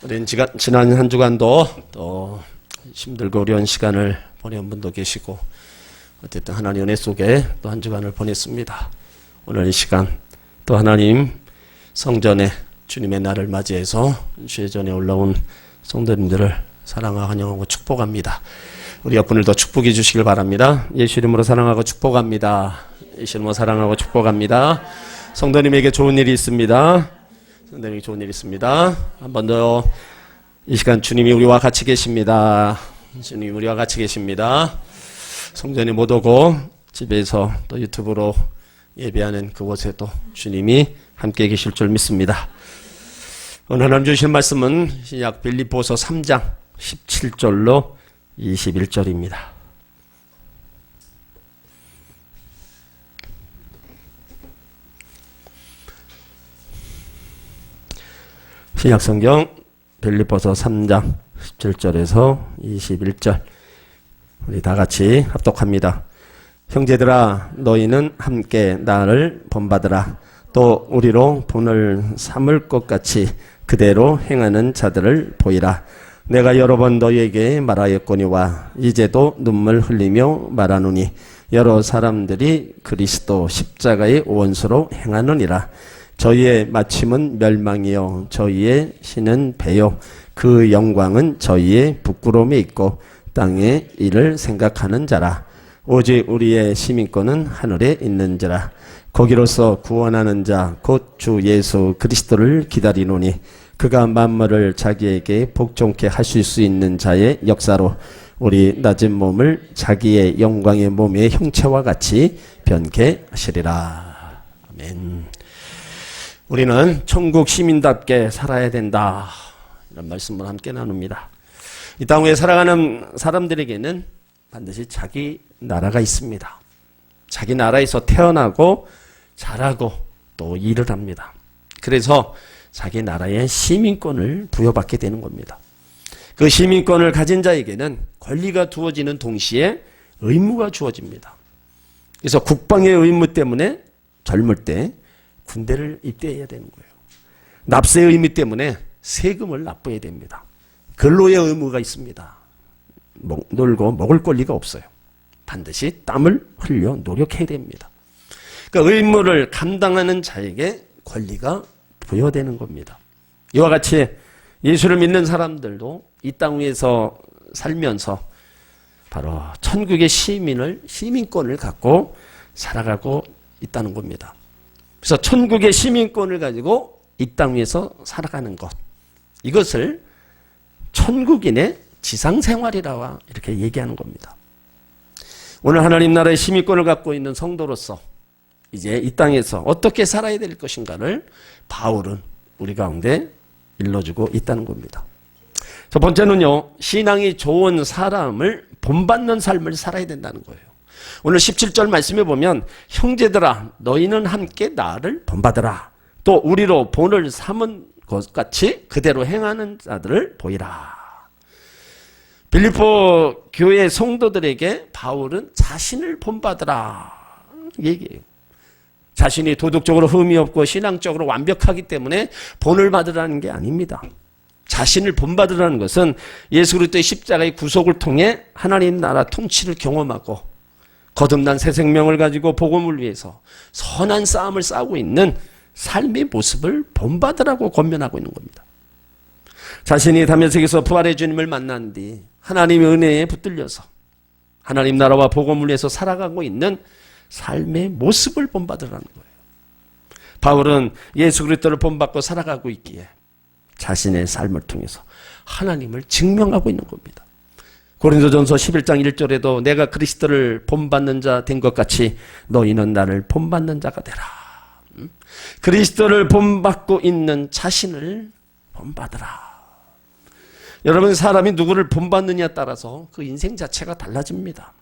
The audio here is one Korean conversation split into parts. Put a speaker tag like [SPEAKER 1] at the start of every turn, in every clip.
[SPEAKER 1] 우리는 지난 한 주간도 또 힘들고 어려운 시간을 보낸 분도 계시고 어쨌든 하나님 은혜 속에 또 한 주간을 보냈습니다. 오늘 이 시간 또 하나님 성전에 주님의 날을 맞이해서 주의 전에 올라온 성도님들을 사랑하고 환영하고 축복합니다. 우리 옆분들도 축복해 주시길 바랍니다. 예수 이름으로 사랑하고 축복합니다. 예수 이름으로 사랑하고 축복합니다. 성도님에게 좋은 일이 있습니다. 성도님에게 좋은 일이 있습니다. 한 번 더 이 시간 주님이 우리와 같이 계십니다. 주님이 우리와 같이 계십니다. 성전에 못 오고 집에서 또 유튜브로 예배하는 그곳에도 주님이 함께 계실 줄 믿습니다. 오늘 하나님 주신 말씀은 신약 빌립보서 3장 17절로 21절입니다. 신약 성경 빌립보서 3장 17절에서 21절 우리 다 같이 합독합니다. 형제들아 너희는 함께 나를 본받으라. 또 우리로 본을 삼을 것 같이 그대로 행하는 자들을 보이라. 내가 여러 번 너희에게 말하였거니와 이제도 눈물 흘리며 말하노니 여러 사람들이 그리스도 십자가의 원수로 행하느니라. 저희의 마침은 멸망이요 저희의 신은 배요 그 영광은 저희의 부끄러움에 있고 땅의 일을 생각하는 자라. 오직 우리의 시민권은 하늘에 있는지라. 거기로서 구원하는 자 곧 주 예수 그리스도를 기다리노니 그가 만물을 자기에게 복종케 하실 수 있는 자의 역사로 우리 낮은 몸을 자기의 영광의 몸의 형체와 같이 변케 하시리라. 아멘. 우리는 천국 시민답게 살아야 된다. 이런 말씀을 함께 나눕니다. 이 땅에 살아가는 사람들에게는 반드시 자기 나라가 있습니다. 자기 나라에서 태어나고 자라고 또 일을 합니다. 그래서 자기 나라의 시민권을 부여받게 되는 겁니다. 그 시민권을 가진 자에게는 권리가 주어지는 동시에 의무가 주어집니다. 그래서 국방의 의무 때문에 젊을 때 군대를 입대해야 되는 거예요. 납세의 의무 때문에 세금을 납부해야 됩니다. 근로의 의무가 있습니다. 놀고 먹을 권리가 없어요. 반드시 땀을 흘려 노력해야 됩니다. 그러니까 의무를 감당하는 자에게 권리가 부여되는 겁니다. 이와 같이 예수를 믿는 사람들도 이 땅 위에서 살면서 바로 천국의 시민권을 갖고 살아가고 있다는 겁니다. 그래서 천국의 시민권을 가지고 이 땅 위에서 살아가는 것, 이것을 천국인의 지상생활이라고 이렇게 얘기하는 겁니다. 오늘 하나님 나라의 시민권을 갖고 있는 성도로서 이제 이 땅에서 어떻게 살아야 될 것인가를 바울은 우리 가운데 일러주고 있다는 겁니다. 첫 번째는요, 신앙이 좋은 사람을 본받는 삶을 살아야 된다는 거예요. 오늘 17절 말씀에 보면 형제들아 너희는 함께 나를 본받으라. 또 우리로 본을 삼은 것 같이 그대로 행하는 자들을 보이라. 빌립보 교회 성도들에게 바울은 자신을 본받으라 얘기해요. 자신이 도덕적으로 흠이 없고 신앙적으로 완벽하기 때문에 본을 받으라는 게 아닙니다. 자신을 본받으라는 것은 예수 그리스도의 십자가의 구속을 통해 하나님 나라 통치를 경험하고 거듭난 새 생명을 가지고 복음을 위해서 선한 싸움을 싸우고 있는 삶의 모습을 본받으라고 권면하고 있는 겁니다. 자신이 다메섹에서 부활의 주님을 만난 뒤 하나님의 은혜에 붙들려서 하나님 나라와 복음을 위해서 살아가고 있는 삶의 모습을 본받으라는 거예요. 바울은 예수 그리스도를 본받고 살아가고 있기에 자신의 삶을 통해서 하나님을 증명하고 있는 겁니다. 고린도전서 11장 1절에도 내가 그리스도를 본받는 자 된 것 같이 너희는 나를 본받는 자가 되라. 그리스도를 본받고 있는 자신을 본받으라. 여러분, 사람이 누구를 본받느냐에 따라서 그 인생 자체가 달라집니다.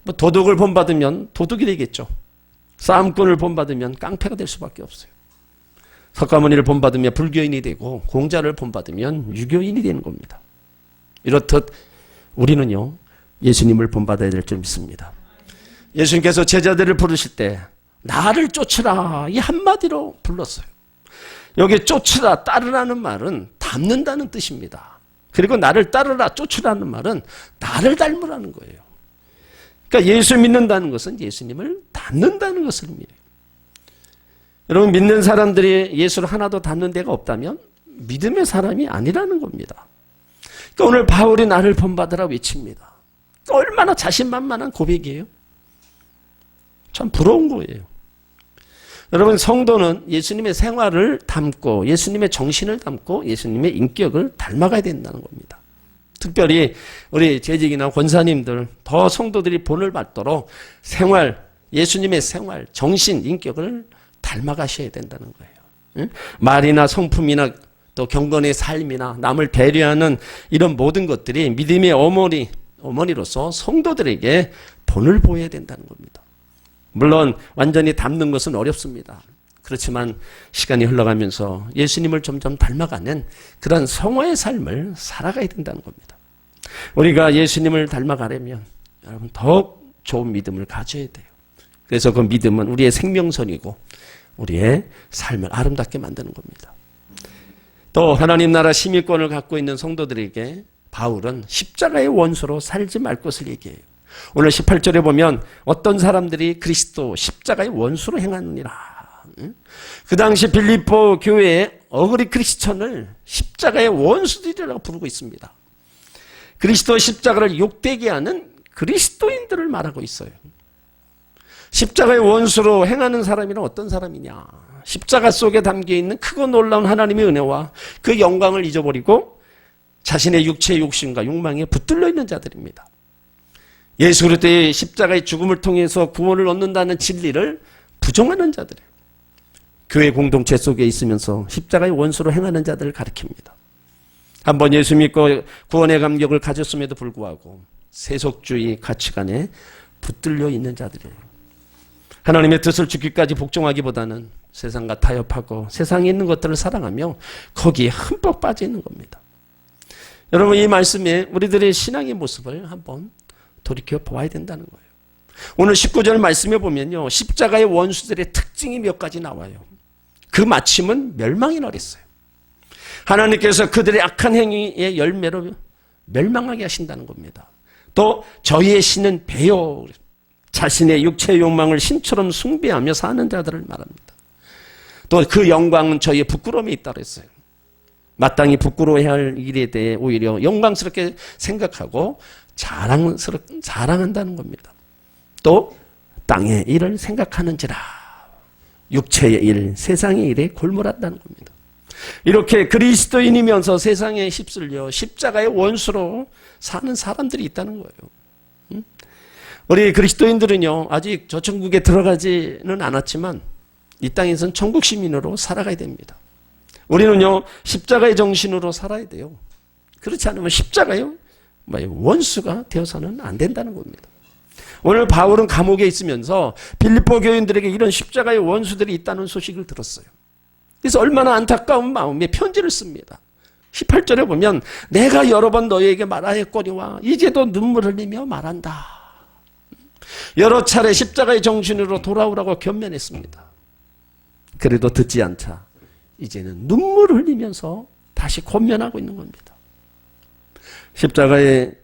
[SPEAKER 1] 뭐 도덕을 본받으면 도둑이 되겠죠. 싸움꾼을 본받으면 깡패가 될 수밖에 없어요. 석가모니를 본받으면 불교인이 되고 공자를 본받으면 유교인이 되는 겁니다. 이렇듯 우리는요, 예수님을 본받아야 될 줄 믿습니다. 예수님께서 제자들을 부르실 때 나를 쫓으라 이 한마디로 불렀어요. 여기 쫓으라 따르라는 말은 다 닮는다는 뜻입니다. 그리고 나를 따르라 쫓으라는 말은 나를 닮으라는 거예요. 그러니까 예수 믿는다는 것은 예수님을 닮는다는 것을 의미해요. 여러분, 믿는 사람들이 예수를 하나도 닮는 데가 없다면 믿음의 사람이 아니라는 겁니다. 그러니까 오늘 바울이 나를 본받으라 외칩니다. 얼마나 자신만만한 고백이에요. 참 부러운 거예요. 여러분, 성도는 예수님의 생활을 담고 예수님의 정신을 담고 예수님의 인격을 닮아가야 된다는 겁니다. 특별히 우리 재직이나 권사님들, 더 성도들이 본을 받도록 생활, 예수님의 생활, 정신, 인격을 닮아가셔야 된다는 거예요. 말이나 성품이나 또 경건의 삶이나 남을 배려하는 이런 모든 것들이 믿음의 어머니로서 성도들에게 본을 보여야 된다는 겁니다. 물론 완전히 닮는 것은 어렵습니다. 그렇지만 시간이 흘러가면서 예수님을 점점 닮아가는 그런 성화의 삶을 살아가야 된다는 겁니다. 우리가 예수님을 닮아가려면 여러분 더욱 좋은 믿음을 가져야 돼요. 그래서 그 믿음은 우리의 생명선이고 우리의 삶을 아름답게 만드는 겁니다. 또 하나님 나라 시민권을 갖고 있는 성도들에게 바울은 십자가의 원수로 살지 말 것을 얘기해요. 오늘 18절에 보면 어떤 사람들이 그리스도 십자가의 원수로 행하느니라. 그 당시 빌립보 교회의 어그리 크리스천을 십자가의 원수들이라고 부르고 있습니다. 그리스도 십자가를 욕되게 하는 그리스도인들을 말하고 있어요. 십자가의 원수로 행하는 사람이란 어떤 사람이냐? 십자가 속에 담겨있는 크고 놀라운 하나님의 은혜와 그 영광을 잊어버리고 자신의 육체의 욕심과 욕망에 붙들려 있는 자들입니다. 예수 그리스도의 십자가의 죽음을 통해서 구원을 얻는다는 진리를 부정하는 자들이에요. 교회 공동체 속에 있으면서 십자가의 원수로 행하는 자들을 가리킵니다. 한번 예수 믿고 구원의 감격을 가졌음에도 불구하고 세속주의 가치관에 붙들려 있는 자들이에요. 하나님의 뜻을 죽기까지 복종하기보다는 세상과 타협하고 세상에 있는 것들을 사랑하며 거기에 흠뻑 빠져 있는 겁니다. 여러분, 이 말씀에 우리들의 신앙의 모습을 한번 돌이켜 보아야 된다는 거예요. 오늘 19절 말씀에 보면요, 십자가의 원수들의 특징이 몇 가지 나와요. 그 마침은 멸망이라 그랬어요. 하나님께서 그들의 악한 행위의 열매로 멸망하게 하신다는 겁니다. 또 저희의 신은 배요, 자신의 육체의 욕망을 신처럼 숭배하며 사는 자들을 말합니다. 또 그 영광은 저희의 부끄러움에 있다고 했어요. 마땅히 부끄러워해야 할 일에 대해 오히려 영광스럽게 생각하고 자랑한다는 겁니다. 또 땅의 일을 생각하는지라 육체의 일, 세상의 일에 골몰한다는 겁니다. 이렇게 그리스도인이면서 세상에 휩쓸려 십자가의 원수로 사는 사람들이 있다는 거예요. 우리 그리스도인들은요, 아직 저 천국에 들어가지는 않았지만 이 땅에서는 천국 시민으로 살아가야 됩니다. 우리는요, 십자가의 정신으로 살아야 돼요. 그렇지 않으면 십자가의 원수가 되어서는 안 된다는 겁니다. 오늘 바울은 감옥에 있으면서 빌립보 교인들에게 이런 십자가의 원수들이 있다는 소식을 들었어요. 그래서 얼마나 안타까운 마음에 편지를 씁니다. 18절에 보면 내가 여러 번 너희에게 말하였거니와 이제도 눈물 흘리며 말한다. 여러 차례 십자가의 정신으로 돌아오라고 권면했습니다. 그래도 듣지 않자 이제는 눈물을 흘리면서 다시 권면하고 있는 겁니다. 십자가의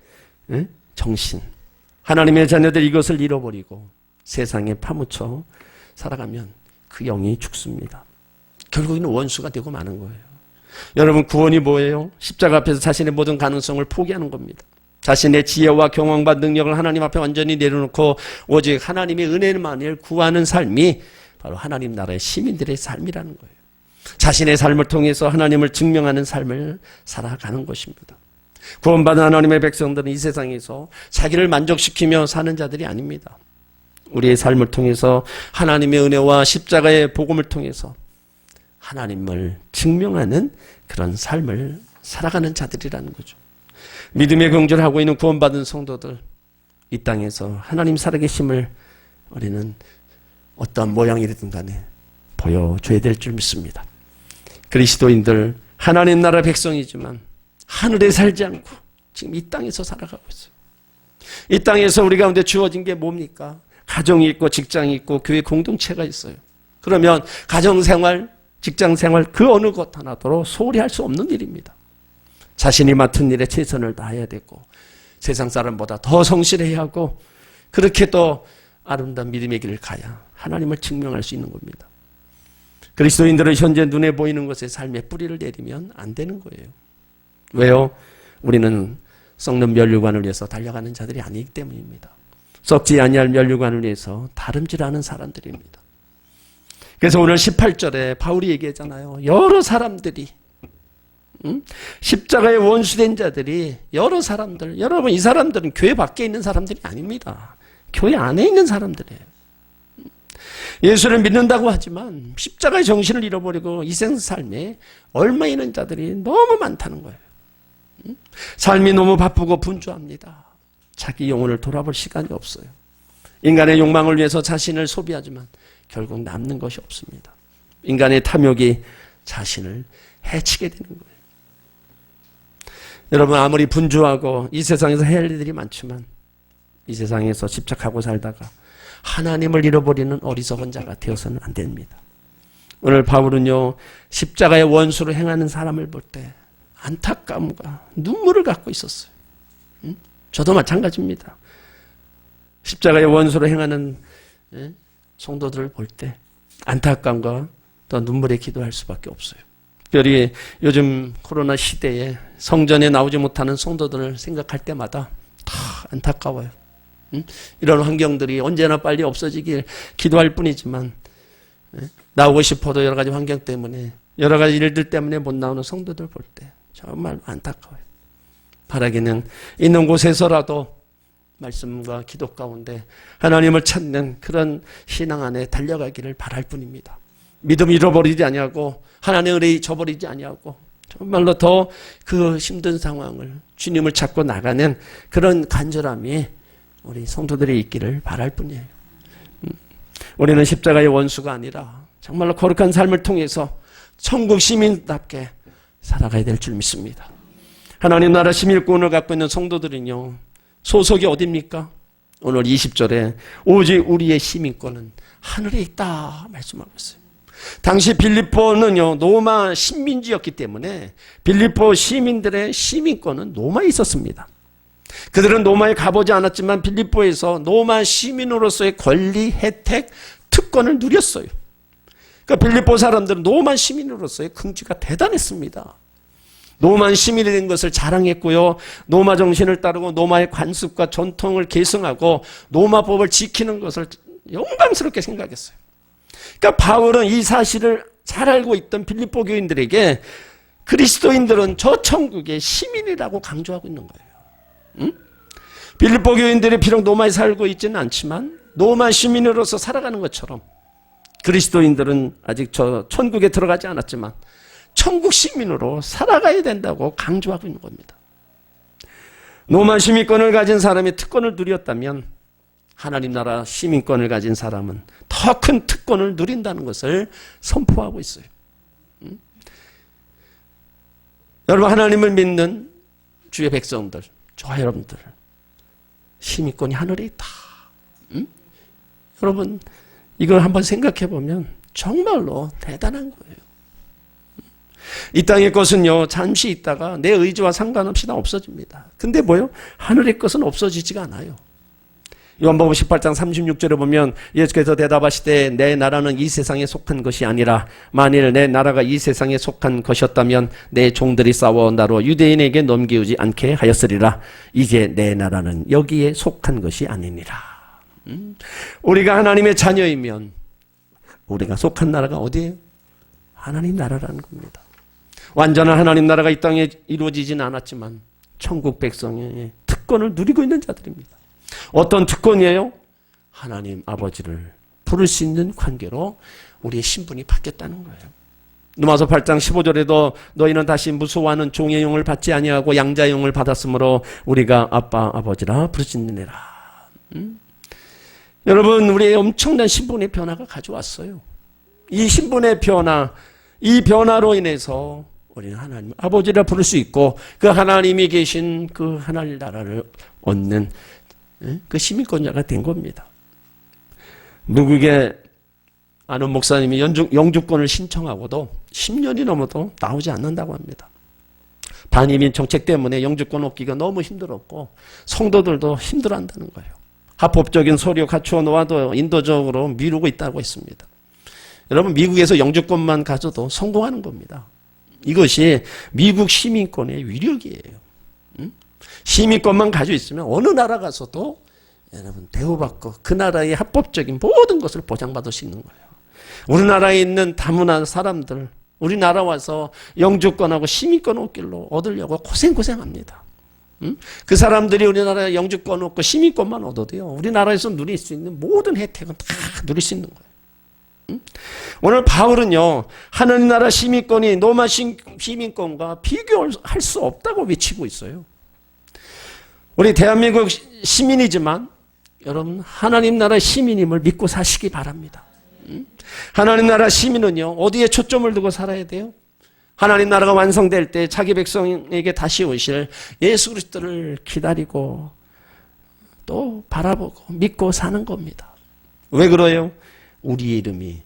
[SPEAKER 1] 정신, 하나님의 자녀들 이것을 잃어버리고 세상에 파묻혀 살아가면 그 영이 죽습니다. 결국에는 원수가 되고 마는 거예요. 여러분, 구원이 뭐예요? 십자가 앞에서 자신의 모든 가능성을 포기하는 겁니다. 자신의 지혜와 경험과 능력을 하나님 앞에 완전히 내려놓고 오직 하나님의 은혜만을 구하는 삶이 바로 하나님 나라의 시민들의 삶이라는 거예요. 자신의 삶을 통해서 하나님을 증명하는 삶을 살아가는 것입니다. 구원받은 하나님의 백성들은 이 세상에서 자기를 만족시키며 사는 자들이 아닙니다. 우리의 삶을 통해서 하나님의 은혜와 십자가의 복음을 통해서 하나님을 증명하는 그런 삶을 살아가는 자들이라는 거죠. 믿음의 경주를 하고 있는 구원받은 성도들, 이 땅에서 하나님 살아계심을 우리는 어떤 모양이든 간에 보여줘야 될 줄 믿습니다. 그리스도인들, 하나님 나라 백성이지만 하늘에 살지 않고 지금 이 땅에서 살아가고 있어요. 이 땅에서 우리 가운데 주어진 게 뭡니까? 가정이 있고 직장이 있고 교회 공동체가 있어요. 그러면 가정생활, 직장생활 그 어느 것 하나도 소홀히 할 수 없는 일입니다. 자신이 맡은 일에 최선을 다해야 되고 세상 사람보다 더 성실해야 하고 그렇게 또 아름다운 믿음의 길을 가야 하나님을 증명할 수 있는 겁니다. 그리스도인들은 현재 눈에 보이는 것에 삶의 뿌리를 내리면 안 되는 거예요. 왜요? 우리는 썩는 면류관을 위해서 달려가는 자들이 아니기 때문입니다. 썩지 아니할 면류관을 위해서 다름질하는 사람들입니다. 그래서 오늘 18절에 바울이 얘기하잖아요. 여러 사람들이 십자가의 원수된 자들이 여러 사람들, 여러분 이 사람들은 교회 밖에 있는 사람들이 아닙니다. 교회 안에 있는 사람들이에요. 예수를 믿는다고 하지만 십자가의 정신을 잃어버리고 이생 삶에 얽매 있는 자들이 너무 많다는 거예요. 삶이 너무 바쁘고 분주합니다. 자기 영혼을 돌아볼 시간이 없어요. 인간의 욕망을 위해서 자신을 소비하지만 결국 남는 것이 없습니다. 인간의 탐욕이 자신을 해치게 되는 거예요. 여러분 아무리 분주하고 이 세상에서 해야 할 일들이 많지만 이 세상에서 집착하고 살다가 하나님을 잃어버리는 어리석은 자가 되어서는 안 됩니다. 오늘 바울은요 십자가의 원수로 행하는 사람을 볼 때 안타까움과 눈물을 갖고 있었어요. 저도 마찬가지입니다. 십자가의 원수로 행하는 성도들을 볼 때 안타까움과 또 눈물에 기도할 수밖에 없어요. 특별히 요즘 코로나 시대에 성전에 나오지 못하는 성도들을 생각할 때마다 다 안타까워요. 이런 환경들이 언제나 빨리 없어지길 기도할 뿐이지만 나오고 싶어도 여러 가지 환경 때문에 여러 가지 일들 때문에 못 나오는 성도들 볼 때 정말 안타까워요. 바라기는 있는 곳에서라도 말씀과 기도 가운데 하나님을 찾는 그런 신앙 안에 달려가기를 바랄 뿐입니다. 믿음 잃어버리지 아니하고 하나님의 은혜 잊어버리지 아니하고 정말로 더 그 힘든 상황을 주님을 찾고 나가는 그런 간절함이 우리 성도들이 있기를 바랄 뿐이에요. 우리는 십자가의 원수가 아니라 정말로 거룩한 삶을 통해서 천국 시민답게 살아가야 될 줄 믿습니다. 하나님 나라 시민권을 갖고 있는 성도들은요 소속이 어디입니까? 오늘 20절에 오직 우리의 시민권은 하늘에 있다 말씀하고 있어요. 당시 빌립보는요 로마 식민지였기 때문에 빌립보 시민들의 시민권은 로마에 있었습니다. 그들은 로마에 가보지 않았지만 빌립보에서 로마 시민으로서의 권리, 혜택, 특권을 누렸어요. 그러니까 빌립보 사람들은 로마 시민으로서의 긍지가 대단했습니다. 로마 시민이 된 것을 자랑했고요. 로마 정신을 따르고 로마의 관습과 전통을 계승하고 로마법을 지키는 것을 영광스럽게 생각했어요. 그러니까 바울은 이 사실을 잘 알고 있던 빌립보 교인들에게 그리스도인들은 저 천국의 시민이라고 강조하고 있는 거예요. 빌립보 교인들이 비록 로마에 살고 있지는 않지만 로마 시민으로서 살아가는 것처럼 그리스도인들은 아직 저 천국에 들어가지 않았지만 천국 시민으로 살아가야 된다고 강조하고 있는 겁니다. 로마 시민권을 가진 사람이 특권을 누렸다면 하나님 나라 시민권을 가진 사람은 더 큰 특권을 누린다는 것을 선포하고 있어요. 여러분 하나님을 믿는 주의 백성들, 저와 여러분들 시민권이 하늘에 있다. 여러분 이걸 한번 생각해 보면 정말로 대단한 거예요. 이 땅의 것은요 잠시 있다가 내 의지와 상관없이 다 없어집니다. 근데 뭐요? 하늘의 것은 없어지지가 않아요. 요한복음 18장 36절에 보면 예수께서 대답하시되 내 나라는 이 세상에 속한 것이 아니라 만일 내 나라가 이 세상에 속한 것이었다면 내 종들이 싸워 나로 유대인에게 넘기우지 않게 하였으리라. 이제 내 나라는 여기에 속한 것이 아니니라. 우리가 하나님의 자녀이면 우리가 속한 나라가 어디예요? 하나님 나라라는 겁니다. 완전한 하나님 나라가 이 땅에 이루어지지는 않았지만 천국 백성의 특권을 누리고 있는 자들입니다. 어떤 특권이에요? 하나님 아버지를 부를 수 있는 관계로 우리의 신분이 바뀌었다는 거예요. 누가서 8장 15절에도 너희는 다시 무소하는 종의 영을 받지 아니하고 양자의 영을 받았으므로 우리가 아빠 아버지라 부르짖느니라. 여러분 우리의 엄청난 신분의 변화가 가져왔어요. 이 신분의 변화, 이 변화로 인해서 우리는 하나님 아버지라 부를 수 있고 그 하나님이 계신 그 하나님 나라를 얻는 그 시민권자가 된 겁니다. 미국의 아는 목사님이 영주권을 신청하고도 10년이 넘어도 나오지 않는다고 합니다. 반이민 정책 때문에 영주권 얻기가 너무 힘들었고 성도들도 힘들어한다는 거예요. 합법적인 서류 갖추어 놓아도 인도적으로 미루고 있다고 했습니다. 여러분, 미국에서 영주권만 가져도 성공하는 겁니다. 이것이 미국 시민권의 위력이에요. 시민권만 가지고 있으면 어느 나라 가서도 여러분 대우받고 그 나라의 합법적인 모든 것을 보장받을 수 있는 거예요. 우리나라에 있는 다문화 사람들, 우리나라 와서 영주권하고 시민권 얻으려고 고생합니다. 그 사람들이 우리나라에 영주권 얻고 시민권만 얻어도요, 우리나라에서 누릴 수 있는 모든 혜택은 다 누릴 수 있는 거예요. 오늘 바울은요, 하나님 나라 시민권이 로마 시민권과 비교할 수 없다고 외치고 있어요. 우리 대한민국 시민이지만 여러분, 하나님 나라 시민임을 믿고 사시기 바랍니다. 하나님 나라 시민은요, 어디에 초점을 두고 살아야 돼요? 하나님 나라가 완성될 때 자기 백성에게 다시 오실 예수 그리스도를 기다리고 또 바라보고 믿고 사는 겁니다. 왜 그래요? 우리의 이름이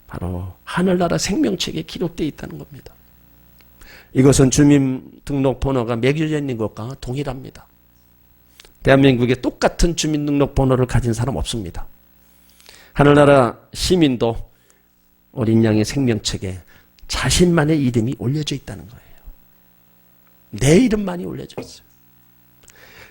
[SPEAKER 1] 바로 하늘나라 생명책에 기록되어 있다는 겁니다. 이것은 주민등록번호가 매겨져 있는 것과 동일합니다. 대한민국에 똑같은 주민등록번호를 가진 사람 없습니다. 하늘나라 시민도 어린 양의 생명책에 자신만의 이름이 올려져 있다는 거예요. 내 이름만이 올려져 있어요.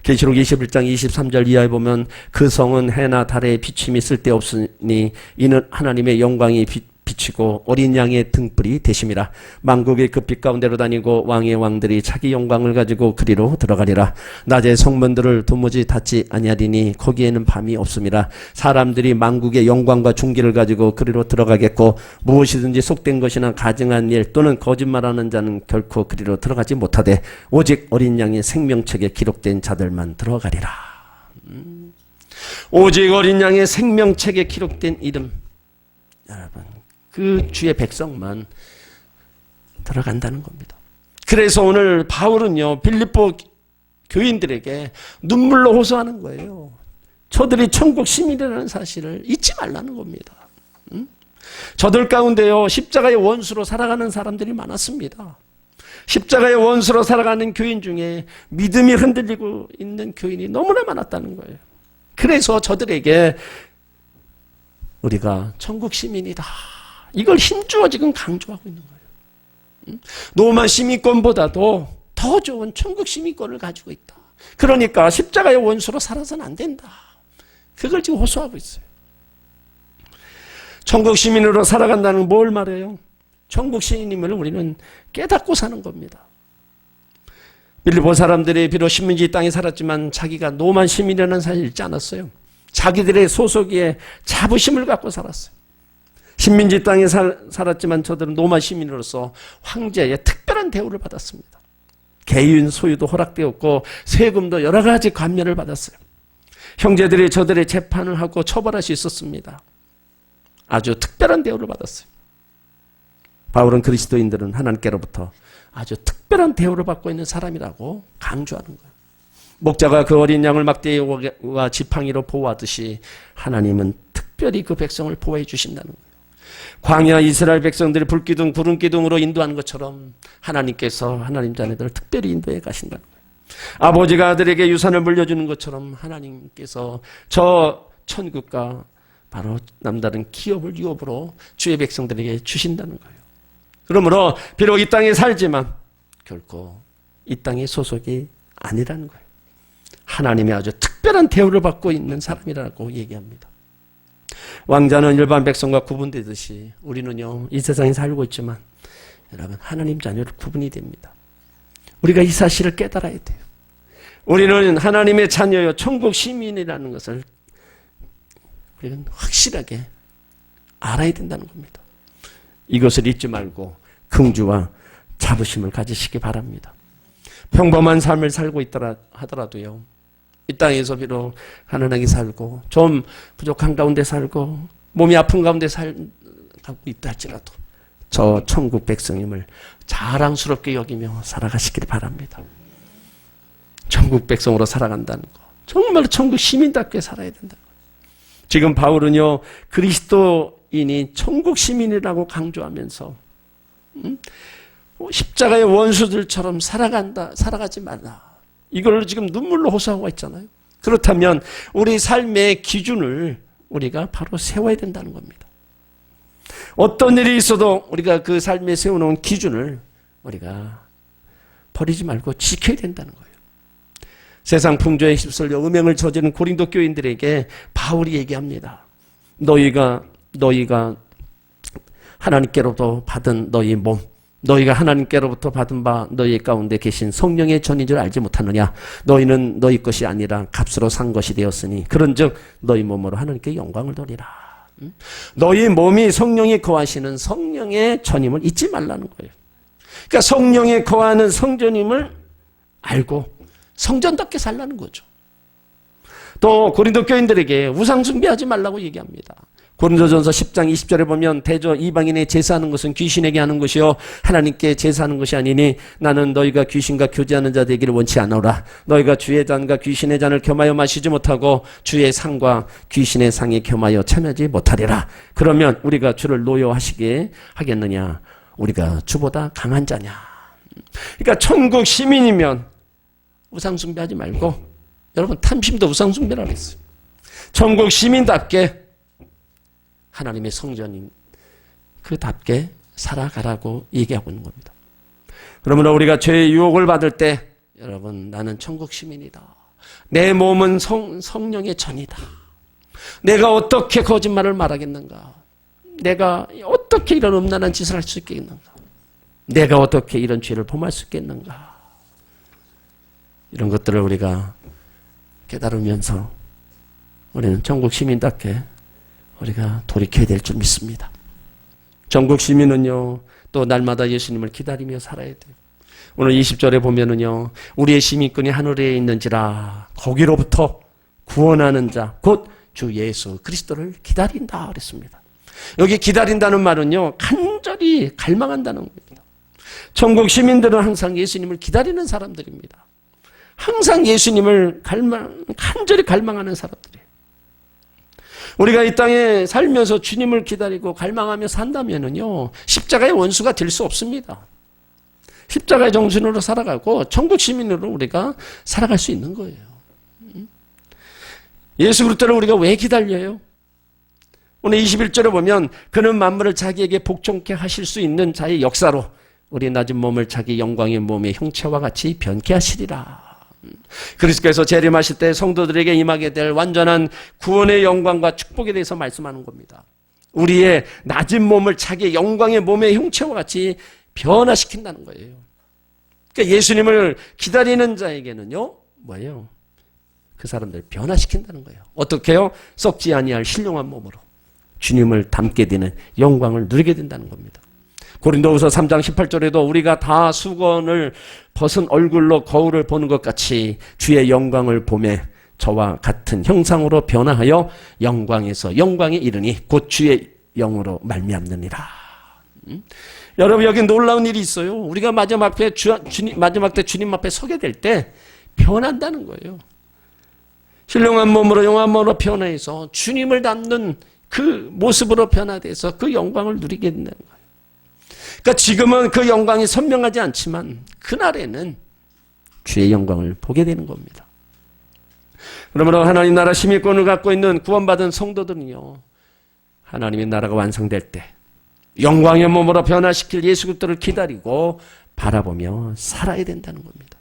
[SPEAKER 1] 계시록 21장 23절 이하에 보면 그 성은 해나 달의 비침이 쓸데없으니 이는 하나님의 영광이 비치고 어린 양의 등불이 되심이라. 만국의 그 빛 가운데로 다니고 왕의 왕들이 자기 영광을 가지고 그리로 들어가리라. 낮에 성문들을 도무지 닫지 아니하리니 거기에는 밤이 없음이라. 사람들이 만국의 영광과 존귀를 가지고 그리로 들어가겠고 무엇이든지 속된 것이나 가증한 일 또는 거짓말하는 자는 결코 그리로 들어가지 못하되 오직 어린 양의 생명책에 기록된 자들만 들어가리라. 오직 어린 양의 생명책에 기록된 이름, 여러분, 그 주의 백성만 들어간다는 겁니다. 그래서 오늘 바울은요, 빌립보 교인들에게 눈물로 호소하는 거예요. 저들이 천국 시민이라는 사실을 잊지 말라는 겁니다. 저들 가운데요, 십자가의 원수로 살아가는 사람들이 많았습니다. 십자가의 원수로 살아가는 교인 중에 믿음이 흔들리고 있는 교인이 너무나 많았다는 거예요. 그래서 저들에게 우리가 천국 시민이다, 이걸 힘주어 지금 강조하고 있는 거예요. 로마 시민권보다도 더 좋은 천국 시민권을 가지고 있다. 그러니까 십자가의 원수로 살아서는 안 된다. 그걸 지금 호소하고 있어요. 천국 시민으로 살아간다는 건 뭘 말해요? 천국 시민임을 우리는 깨닫고 사는 겁니다. 빌립보 사람들이 비록 식민지 땅에 살았지만 자기가 로마 시민이라는 사실을 잊지 않았어요. 자기들의 소속에 자부심을 갖고 살았어요. 식민지 땅에 살았지만 저들은 로마 시민으로서 황제의 특별한 대우를 받았습니다. 개인 소유도 허락되었고 세금도 여러 가지 감면을 받았어요. 형제들이 저들의 재판을 하고 처벌할 수 있었습니다. 아주 특별한 대우를 받았어요. 바울은 그리스도인들은 하나님께로부터 아주 특별한 대우를 받고 있는 사람이라고 강조하는 거예요. 목자가 그 어린 양을 막대기와 지팡이로 보호하듯이 하나님은 특별히 그 백성을 보호해 주신다는 거예요. 광야 이스라엘 백성들이 불기둥 구름기둥으로 인도하는 것처럼 하나님께서 하나님 자녀들을 특별히 인도해 가신다는 거예요. 아버지가 아들에게 유산을 물려주는 것처럼 하나님께서 저 천국과 바로 남다른 기업을 유업으로 주의 백성들에게 주신다는 거예요. 그러므로 비록 이 땅에 살지만 결코 이 땅의 소속이 아니라는 거예요. 하나님의 아주 특별한 대우를 받고 있는 사람이라고 얘기합니다. 왕자는 일반 백성과 구분되듯이 우리는요, 이 세상에 살고 있지만 여러분, 하나님 자녀를 구분이 됩니다. 우리가 이 사실을 깨달아야 돼요. 우리는 하나님의 자녀요, 천국 시민이라는 것을 우리는 확실하게 알아야 된다는 겁니다. 이것을 잊지 말고 긍주와 자부심을 가지시기 바랍니다. 평범한 삶을 살고 있더라 하더라도요, 이 땅에서 비록 가난하게 살고 좀 부족한 가운데 살고 몸이 아픈 가운데 살고 있다 할지라도 저 천국 백성임을 자랑스럽게 여기며 살아가시길 바랍니다. 천국 백성으로 살아간다는 거, 정말 천국 시민답게 살아야 된다는 거. 지금 바울은요, 그리스도인이 천국 시민이라고 강조하면서 십자가의 원수들처럼 살아가지 말라. 이걸 지금 눈물로 호소하고 있잖아요. 그렇다면 우리 삶의 기준을 우리가 바로 세워야 된다는 겁니다. 어떤 일이 있어도 우리가 그 삶에 세워놓은 기준을 우리가 버리지 말고 지켜야 된다는 거예요. 세상 풍조에 휩쓸려 음행을 저지른 고린도 교인들에게 바울이 얘기합니다. 너희가 하나님께로부터 받은 너희 몸, 너희가 하나님께로부터 받은 바 너희 가운데 계신 성령의 전인 줄 알지 못하느냐. 너희는 너희 것이 아니라 값으로 산 것이 되었으니 그런즉 너희 몸으로 하나님께 영광을 돌리라. 너희 몸이 성령이 거하시는 성령의 전임을 잊지 말라는 거예요. 그러니까 성령에 거하는 성전임을 알고 성전답게 살라는 거죠. 또 고린도 교인들에게 우상 숭배하지 말라고 얘기합니다. 고린도전서 10장 20절에 보면 대저 이방인의 제사하는 것은 귀신에게 하는 것이요 하나님께 제사하는 것이 아니니 나는 너희가 귀신과 교제하는 자 되기를 원치 않노라. 너희가 주의 잔과 귀신의 잔을 겸하여 마시지 못하고 주의 상과 귀신의 상에 겸하여 참여하지 못하리라. 그러면 우리가 주를 노여하시게 하겠느냐? 우리가 주보다 강한 자냐? 그러니까 천국 시민이면 우상 숭배하지 말고, 여러분 탐심도 우상 숭배라고 했어요. 천국 시민답게 하나님의 성전인 그답게 살아가라고 얘기하고 있는 겁니다. 그러므로 우리가 죄의 유혹을 받을 때 여러분 나는 천국 시민이다. 내 몸은 성령의 전이다. 내가 어떻게 거짓말을 말하겠는가? 내가 어떻게 이런 음란한 짓을 할 수 있겠는가? 내가 어떻게 이런 죄를 범할 수 있겠는가? 이런 것들을 우리가 깨달으면서 우리는 천국 시민답게 우리가 돌이켜야 될 줄 믿습니다. 전국 시민은요, 또 날마다 예수님을 기다리며 살아야 돼요. 오늘 20절에 보면은요, 우리의 시민권이 하늘에 있는지라 거기로부터 구원하는 자, 곧 주 예수 그리스도를 기다린다 그랬습니다. 여기 기다린다는 말은요, 간절히 갈망한다는 겁니다. 천국 시민들은 항상 예수님을 기다리는 사람들입니다. 항상 예수님을 간절히 갈망하는 사람들이에요. 우리가 이 땅에 살면서 주님을 기다리고 갈망하며 산다면은요, 십자가의 원수가 될 수 없습니다. 십자가의 정신으로 살아가고 천국 시민으로 우리가 살아갈 수 있는 거예요. 예수 그리스도를 우리가 왜 기다려요? 오늘 21절에 보면 그는 만물을 자기에게 복종케 하실 수 있는 자의 역사로 우리 낮은 몸을 자기 영광의 몸의 형체와 같이 변케 하시리라. 그리스도께서 재림하실 때 성도들에게 임하게 될 완전한 구원의 영광과 축복에 대해서 말씀하는 겁니다. 우리의 낮은 몸을 자기 영광의 몸의 형체와 같이 변화시킨다는 거예요. 그러니까 예수님을 기다리는 자에게는요, 뭐예요? 그 사람들 변화시킨다는 거예요. 어떻게 해요? 썩지 아니할 신령한 몸으로 주님을 닮게 되는 영광을 누리게 된다는 겁니다. 고린도후서 3장 18절에도 우리가 다 수건을 벗은 얼굴로 거울을 보는 것 같이 주의 영광을 보매 저와 같은 형상으로 변화하여 영광에서 영광에 이르니 곧 주의 영으로 말미암느니라. 여러분 여기 놀라운 일이 있어요. 우리가 마지막 때 주님 앞에 서게 될 때 변한다는 거예요. 신령한 몸으로 영한 몸으로 변화해서 주님을 닮는 그 모습으로 변화돼서 그 영광을 누리게 된다는 거예요. 그러니까 지금은 그 영광이 선명하지 않지만 그날에는 주의 영광을 보게 되는 겁니다. 그러므로 하나님 나라 시민권을 갖고 있는 구원받은 성도들은요, 하나님의 나라가 완성될 때 영광의 몸으로 변화시킬 예수 그리스도를 기다리고 바라보며 살아야 된다는 겁니다.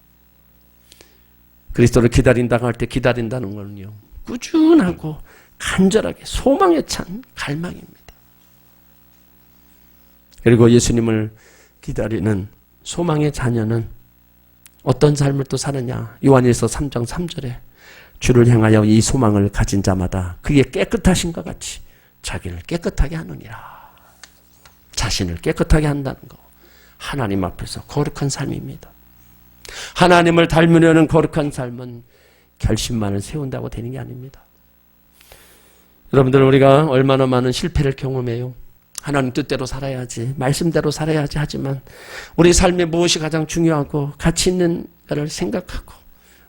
[SPEAKER 1] 그리스도를 기다린다고 할 때 기다린다는 거는요, 꾸준하고 간절하게 소망에 찬 갈망입니다. 그리고 예수님을 기다리는 소망의 자녀는 어떤 삶을 또 사느냐? 요한일서 3장 3절에 주를 향하여 이 소망을 가진 자마다 그게 깨끗하신 것 같이 자기를 깨끗하게 하느니라. 자신을 깨끗하게 한다는 거. 하나님 앞에서 거룩한 삶입니다. 하나님을 닮으려는 거룩한 삶은 결심만을 세운다고 되는 게 아닙니다. 여러분들 우리가 얼마나 많은 실패를 경험해요. 하나님 뜻대로 살아야지, 말씀대로 살아야지 하지만 우리 삶에 무엇이 가장 중요하고 가치 있는 것을 생각하고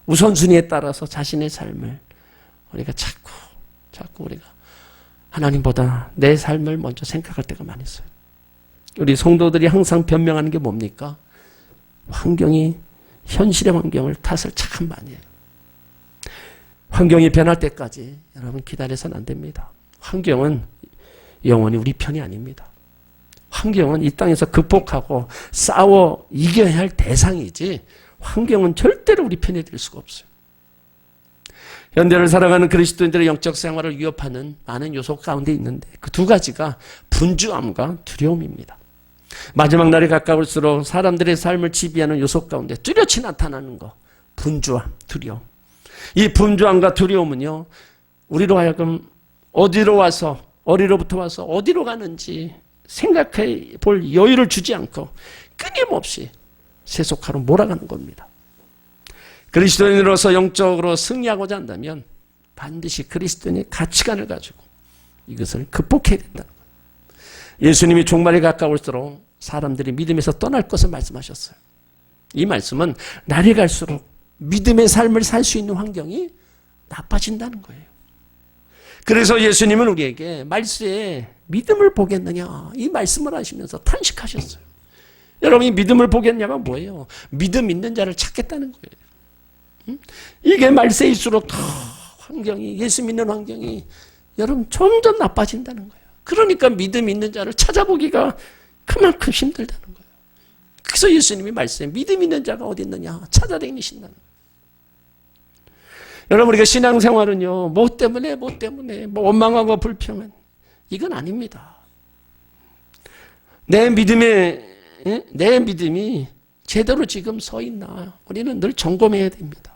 [SPEAKER 1] 우선순위에 따라서 자신의 삶을 우리가 자꾸 우리가 하나님보다 내 삶을 먼저 생각할 때가 많이 있어요. 우리 성도들이 항상 변명하는 게 뭡니까? 현실의 환경을 탓을 참 많이 해요. 환경이 변할 때까지 여러분 기다려서는 안 됩니다. 환경은 영원히 우리 편이 아닙니다. 환경은 이 땅에서 극복하고 싸워 이겨야 할 대상이지 환경은 절대로 우리 편이 될 수가 없어요. 현대를 살아가는 그리스도인들의 영적 생활을 위협하는 많은 요소 가운데 있는데 그 두 가지가 분주함과 두려움입니다. 마지막 날이 가까울수록 사람들의 삶을 지배하는 요소 가운데 뚜렷이 나타나는 거, 분주함, 두려움. 이 분주함과 두려움은요, 우리로 하여금 어디로부터 와서 어디로 가는지 생각해 볼 여유를 주지 않고 끊임없이 세속화로 몰아가는 겁니다. 그리스도인으로서 영적으로 승리하고자 한다면 반드시 그리스도인의 가치관을 가지고 이것을 극복해야 된다는 거예요. 예수님이 종말이 가까울수록 사람들이 믿음에서 떠날 것을 말씀하셨어요. 이 말씀은 날이 갈수록 믿음의 삶을 살 수 있는 환경이 나빠진다는 거예요. 그래서 예수님은 우리에게 말세에 믿음을 보겠느냐 이 말씀을 하시면서 탄식하셨어요. 여러분이 믿음을 보겠냐가 뭐예요? 믿음 있는 자를 찾겠다는 거예요. 이게 말세일수록 더 예수 믿는 환경이 여러분 점점 나빠진다는 거예요. 그러니까 믿음 있는 자를 찾아보기가 그만큼 힘들다는 거예요. 그래서 예수님이 말씀에 믿음 있는 자가 어디 있느냐 찾아다니신다는 거예요. 여러분 우리가 신앙생활은요 뭐 때문에 원망하고 불평은 이건 아닙니다. 내 믿음이 제대로 지금 서 있나 우리는 늘 점검해야 됩니다.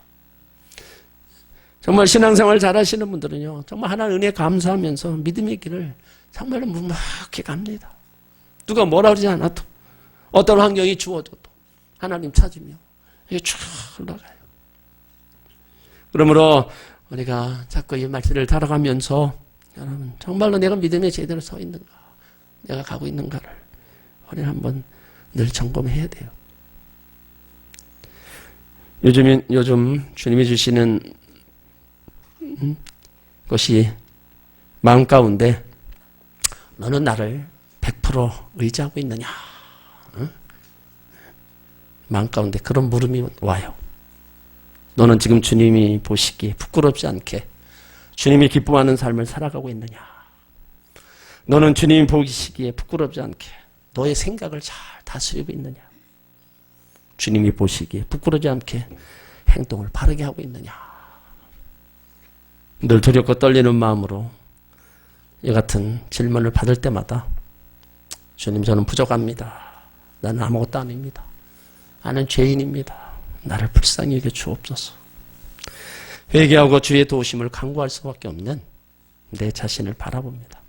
[SPEAKER 1] 정말 신앙생활 잘하시는 분들은요 정말 하나님 은혜 감사하면서 믿음의 길을 정말로 묵묵히 갑니다. 누가 뭐라 그러지 않아도 어떤 환경이 주어져도 하나님 찾으며 이게 쭉 흘러가요. 그러므로 우리가 자꾸 이 말씀을 따라가면서 여러분 정말로 내가 믿음에 제대로 서 있는가 내가 가고 있는가를 우리는 한번 늘 점검해야 돼요. 요즘 주님이 주시는 것이 마음 가운데 너는 나를 100% 의지하고 있느냐? 응? 마음 가운데 그런 물음이 와요. 너는 지금 주님이 보시기에 부끄럽지 않게 주님이 기뻐하는 삶을 살아가고 있느냐? 너는 주님이 보시기에 부끄럽지 않게 너의 생각을 잘 다스리고 있느냐? 주님이 보시기에 부끄러지 않게 행동을 바르게 하고 있느냐? 늘 두렵고 떨리는 마음으로 이 같은 질문을 받을 때마다 주님 저는 부족합니다. 나는 아무것도 아닙니다. 나는 죄인입니다. 나를 불쌍히 여겨 주옵소서. 회개하고 주의 도우심을 간구할 수밖에 없는 내 자신을 바라봅니다.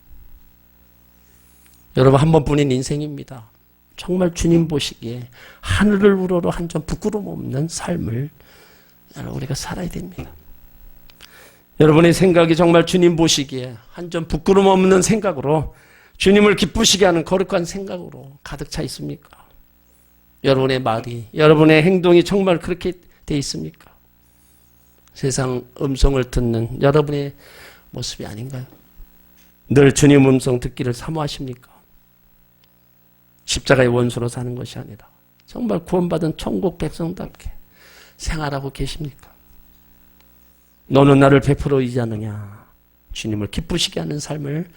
[SPEAKER 1] 여러분 한 번뿐인 인생입니다. 정말 주님 보시기에 하늘을 우러러 한 점 부끄러움 없는 삶을 우리가 살아야 됩니다. 여러분의 생각이 정말 주님 보시기에 한 점 부끄러움 없는 생각으로 주님을 기쁘시게 하는 거룩한 생각으로 가득 차 있습니까? 여러분의 말이, 여러분의 행동이 정말 그렇게 돼 있습니까? 세상 음성을 듣는 여러분의 모습이 아닌가요? 늘 주님 음성 듣기를 사모하십니까? 십자가의 원수로 사는 것이 아니라 정말 구원받은 천국 백성답게 생활하고 계십니까? 너는 나를 100% 의지하느냐? 주님을 기쁘시게 하는 삶을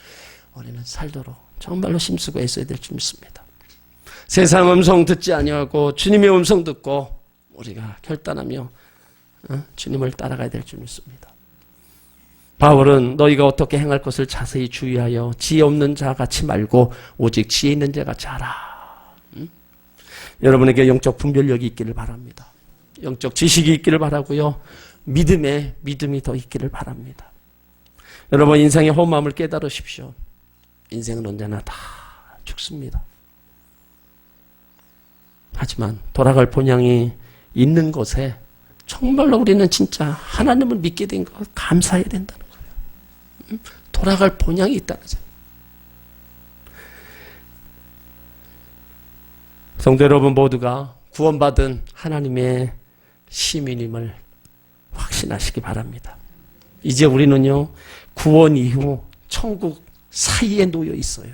[SPEAKER 1] 우리는 살도록 정말로 힘쓰고 애써야 될 줄 믿습니다. 세상 음성 듣지 아니하고 주님의 음성 듣고 우리가 결단하며 주님을 따라가야 될 줄 믿습니다. 바울은 너희가 어떻게 행할 것을 자세히 주의하여 지혜 없는 자 같이 말고 오직 지혜 있는 자 같이 하라. 여러분에게 영적 분별력이 있기를 바랍니다. 영적 지식이 있기를 바라고요. 믿음이 더 있기를 바랍니다. 여러분 인생의 험함을 깨달으십시오. 인생은 언제나 다 죽습니다. 하지만 돌아갈 본향이 있는 것에 정말로 우리는 진짜 하나님을 믿게 된 것 감사해야 된다는 거예요. 돌아갈 본향이 있다는 거죠. 성도 여러분 모두가 구원받은 하나님의 시민임을 확신하시기 바랍니다. 이제 우리는요 구원 이후 천국 사이에 놓여 있어요.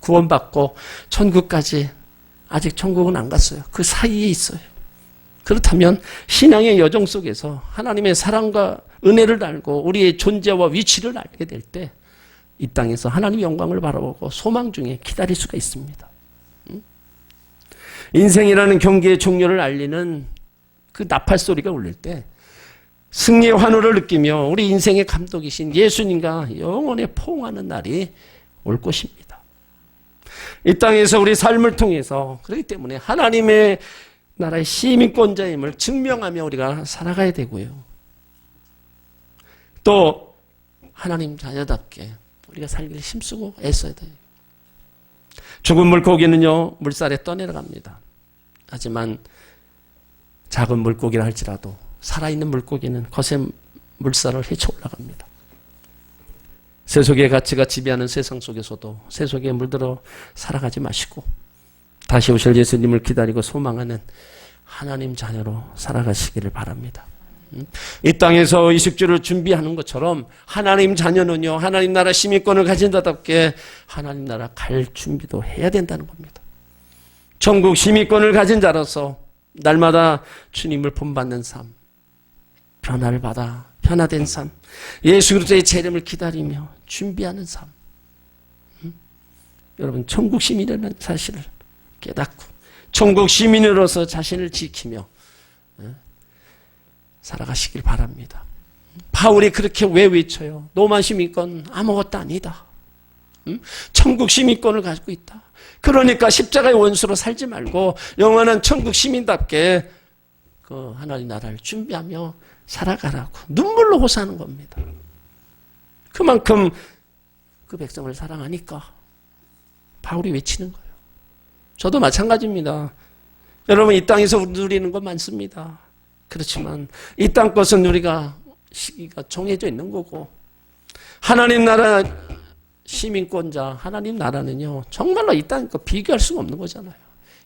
[SPEAKER 1] 구원받고 천국까지 아직 천국은 안 갔어요. 그 사이에 있어요. 그렇다면 신앙의 여정 속에서 하나님의 사랑과 은혜를 알고 우리의 존재와 위치를 알게 될 때 이 땅에서 하나님의 영광을 바라보고 소망 중에 기다릴 수가 있습니다. 인생이라는 경기의 종료를 알리는 그 나팔 소리가 울릴 때 승리의 환호를 느끼며 우리 인생의 감독이신 예수님과 영원히 포옹하는 날이 올 것입니다. 이 땅에서 우리 삶을 통해서 그렇기 때문에 하나님의 나라의 시민권자임을 증명하며 우리가 살아가야 되고요. 또 하나님 자녀답게 우리가 살기를 힘쓰고 애써야 돼요. 죽은 물고기는요 물살에 떠내려갑니다. 하지만 작은 물고기라 할지라도 살아있는 물고기는 거센 물살을 헤쳐 올라갑니다. 세속의 가치가 지배하는 세상 속에서도 세속에 물들어 살아가지 마시고 다시 오실 예수님을 기다리고 소망하는 하나님 자녀로 살아가시기를 바랍니다. 이 땅에서 이식주를 준비하는 것처럼 하나님 자녀는요 하나님 나라 시민권을 가진 자답게 하나님 나라 갈 준비도 해야 된다는 겁니다. 천국 시민권을 가진 자로서 날마다 주님을 본받는 삶, 변화를 받아 변화된 삶, 예수 그리스도의 재림을 기다리며 준비하는 삶. 여러분 천국 시민이라는 사실을 깨닫고 천국 시민으로서 자신을 지키며 살아가시길 바랍니다. 바울이 그렇게 왜 외쳐요? 로마 시민권 아무것도 아니다. 천국 시민권을 가지고 있다. 그러니까 십자가의 원수로 살지 말고 영원한 천국 시민답게 그 하나님 나라를 준비하며 살아가라고 눈물로 호소하는 겁니다. 그만큼 그 백성을 사랑하니까 바울이 외치는 거예요. 저도 마찬가지입니다. 여러분 이 땅에서 누리는 것 많습니다. 그렇지만 이 땅 것은 우리가 시기가 정해져 있는 거고 하나님 나라 시민권자 하나님 나라는요 정말로 이 땅과 비교할 수가 없는 거잖아요.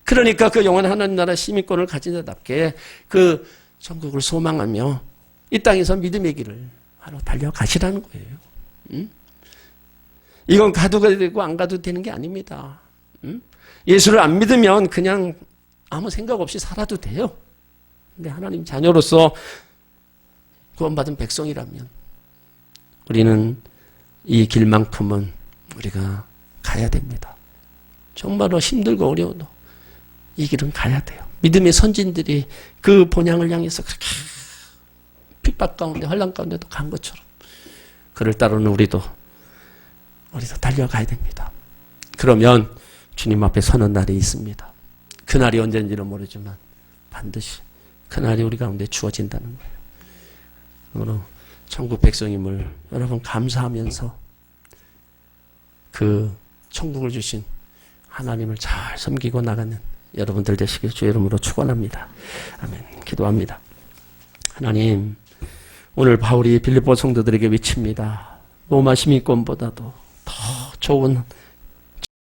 [SPEAKER 1] 그러니까 그 영원한 하나님 나라 시민권을 가진 자답게 그 천국을 소망하며 이 땅에서 믿음의 길을 하러 달려가시라는 거예요. 이건 가도 되고 안 가도 되는 게 아닙니다. 예수를 안 믿으면 그냥 아무 생각 없이 살아도 돼요. 근데 하나님 자녀로서 구원받은 백성이라면 우리는 이 길만큼은 우리가 가야 됩니다. 정말로 힘들고 어려워도 이 길은 가야 돼요. 믿음의 선진들이 그 본향을 향해서 그렇게 핍박 가운데 환난 가운데도 간 것처럼 그를 따르는 우리도 달려가야 됩니다. 그러면 주님 앞에 서는 날이 있습니다. 그날이 언제인지는 모르지만 반드시 그날이 우리 가운데 주어진다는 거예요. 그러므로 천국 백성임을 여러분 감사하면서 그 천국을 주신 하나님을 잘 섬기고 나가는 여러분들 되시길 주의 이름으로 축원합니다. 아멘. 기도합니다. 하나님, 오늘 바울이 빌립보 성도들에게 외칩니다. 로마 시민권보다도 더 좋은